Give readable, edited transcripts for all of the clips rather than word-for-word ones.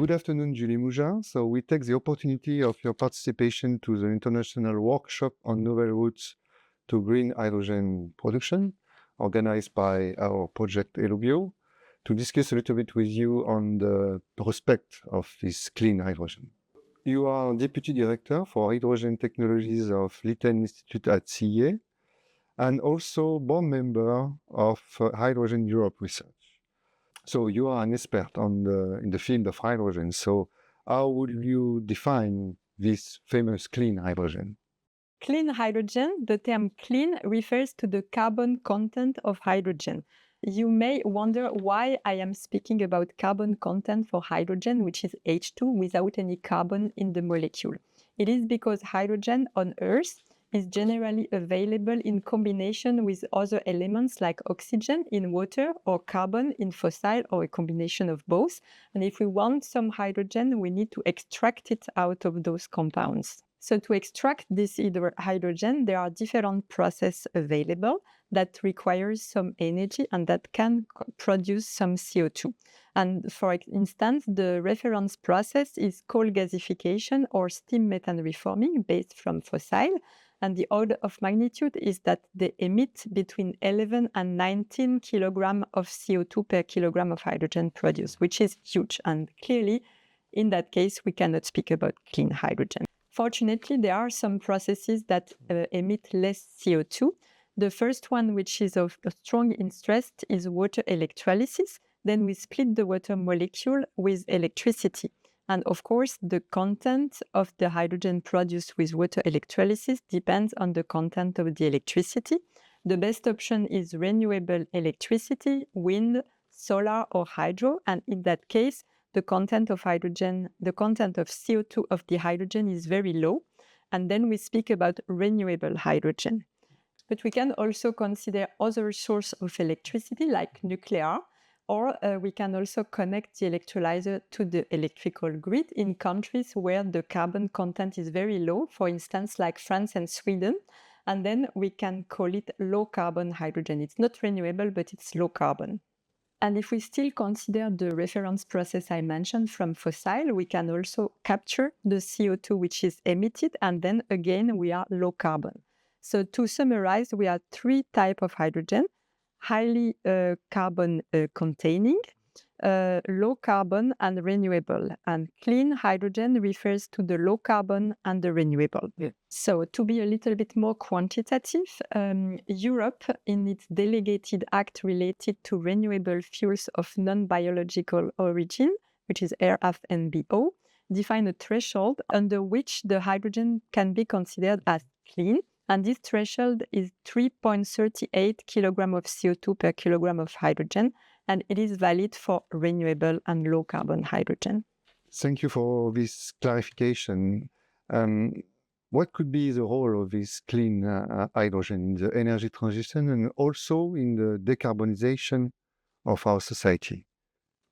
Good afternoon, Julie Mougin. So we take the opportunity of your participation to the international workshop on novel routes to green hydrogen production, organized by our project ELOBIO, to discuss a little bit with you on the prospect of this clean hydrogen. You are Deputy Director for Hydrogen Technologies of Lyon Institute at CEA, and also board member of Hydrogen Europe Research. So you are an expert in the field of hydrogen. So how would you define this famous clean hydrogen? Clean hydrogen, the term clean refers to the carbon content of hydrogen. You may wonder why I am speaking about carbon content for hydrogen, which is H2, without any carbon in the molecule. It is because hydrogen on Earth is generally available in combination with other elements like oxygen in water or carbon in fossil, or a combination of both. And if we want some hydrogen, we need to extract it out of those compounds. So to extract this hydrogen, there are different processes available that requires some energy and that can produce some CO2. And for instance, the reference process is coal gasification or steam methane reforming based from fossil. And the order of magnitude is that they emit between 11 and 19 kilograms of CO2 per kilogram of hydrogen produced, which is huge. And clearly, in that case, we cannot speak about clean hydrogen. Fortunately, there are some processes that emit less CO2. The first one, which is of strong interest, is water electrolysis. Then we split the water molecule with electricity. And of course, the content of the hydrogen produced with water electrolysis depends on the content of the electricity. The best option is renewable electricity, wind, solar, or hydro. And in that case, the content of hydrogen, the content of CO2 of the hydrogen is very low. And then we speak about renewable hydrogen. But we can also consider other sources of electricity like nuclear, or we can also connect the electrolyzer to the electrical grid in countries where the carbon content is very low, for instance, like France and Sweden. And then we can call it low carbon hydrogen. It's not renewable, but it's low carbon. And if we still consider the reference process I mentioned from fossil, we can also capture the CO2 which is emitted, and then again we are low carbon. So to summarize, we have three types of hydrogen: highly carbon containing, low carbon, and renewable. And clean hydrogen refers to the low carbon and the renewable. Yeah. So to be a little bit more quantitative, Europe, in its delegated act related to renewable fuels of non-biological origin, which is RFNBO, define a threshold under which the hydrogen can be considered as clean. And this threshold is 3.38 kilograms of CO2 per kilogram of hydrogen, and it is valid for renewable and low carbon hydrogen. Thank you for this clarification. What could be the role of this clean hydrogen in the energy transition and also in the decarbonization of our society?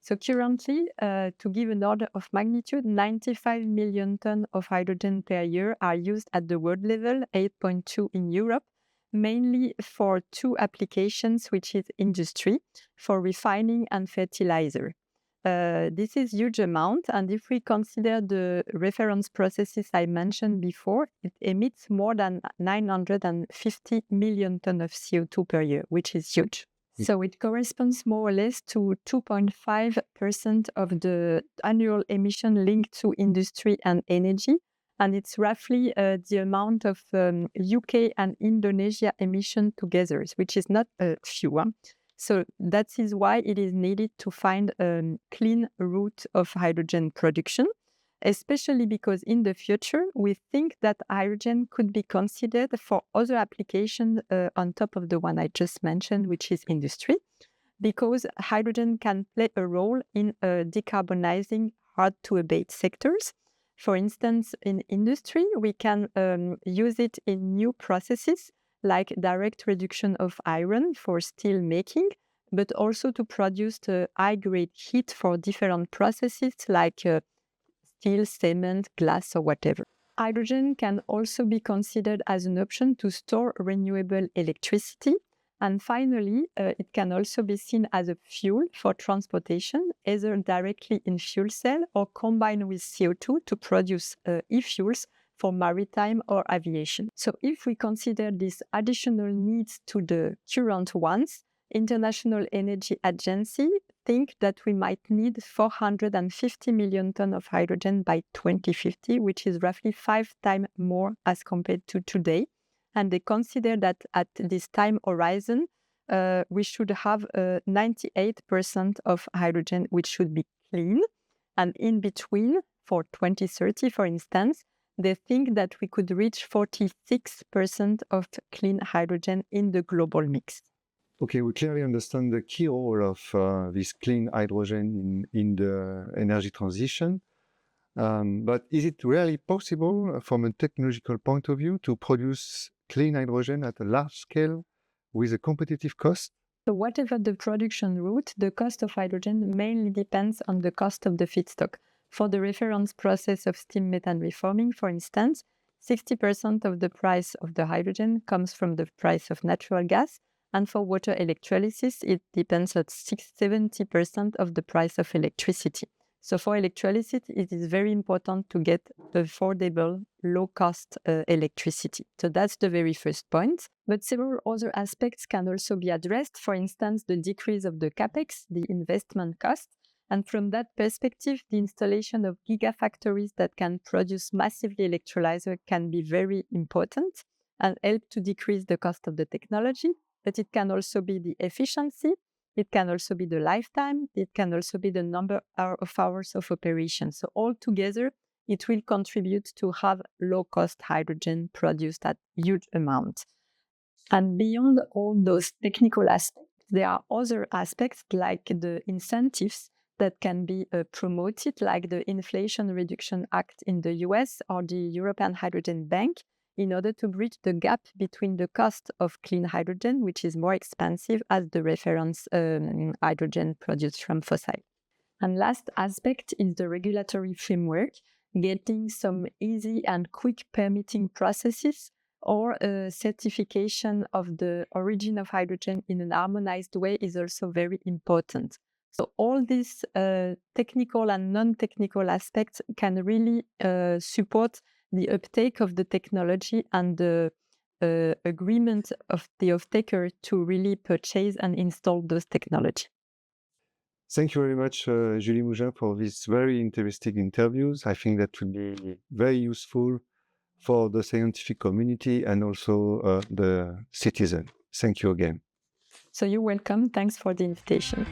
So currently, to give an order of magnitude, 95 million tons of hydrogen per year are used at the world level, 8.2 in Europe, mainly for two applications, which is industry, for refining and fertilizer. This is a huge amount, and if we consider the reference processes I mentioned before, it emits more than 950 million tons of CO2 per year, which is huge. So it corresponds more or less to 2.5% of the annual emission linked to industry and energy. And it's roughly the amount of UK and Indonesia emission together, which is not a few. So that is why it is needed to find a clean route of hydrogen production, especially because in the future, we think that hydrogen could be considered for other applications on top of the one I just mentioned, which is industry, because hydrogen can play a role in decarbonizing hard-to-abate sectors. For instance, in industry, we can use it in new processes like direct reduction of iron for steel making, but also to produce high-grade heat for different processes like steel, cement, glass, or whatever. Hydrogen can also be considered as an option to store renewable electricity. And finally, it can also be seen as a fuel for transportation, either directly in fuel cell or combined with CO2 to produce e-fuels for maritime or aviation. So if we consider these additional needs to the current ones, International Energy Agency think that we might need 450 million tons of hydrogen by 2050, which is roughly 5 times more as compared to today. And they consider that at this time horizon, we should have 98% of hydrogen, which should be clean. And in between, for 2030, for instance, they think that we could reach 46% of clean hydrogen in the global mix. Okay, we clearly understand the key role of this clean hydrogen in the energy transition. But is it really possible from a technological point of view to produce clean hydrogen at a large scale with a competitive cost? So whatever the production route, the cost of hydrogen mainly depends on the cost of the feedstock. For the reference process of steam methane reforming, for instance, 60% of the price of the hydrogen comes from the price of natural gas. And for water electrolysis, it depends on 70% of the price of electricity. So for electrolysis, it is very important to get affordable, low-cost electricity. So that's the very first point. But several other aspects can also be addressed. For instance, the decrease of the capex, the investment cost. And from that perspective, the installation of gigafactories that can produce massively electrolyzer can be very important and help to decrease the cost of the technology. But it can also be the efficiency. It can also be the lifetime. It can also be the number of hours of operation. So altogether, it will contribute to have low-cost hydrogen produced at huge amounts. And beyond all those technical aspects, there are other aspects like the incentives that can be promoted, like the Inflation Reduction Act in the US or the European Hydrogen Bank, in order to bridge the gap between the cost of clean hydrogen, which is more expensive as the reference hydrogen produced from fossil. And last aspect is the regulatory framework, getting some easy and quick permitting processes or a certification of the origin of hydrogen in an harmonized way is also very important. So all these technical and non-technical aspects can really support the uptake of the technology and the agreement of the off-taker to really purchase and install those technologies. Thank you very much, Julie Mougin, for these very interesting interviews. I think that will be very useful for the scientific community and also the citizen. Thank you again. So you're welcome. Thanks for the invitation.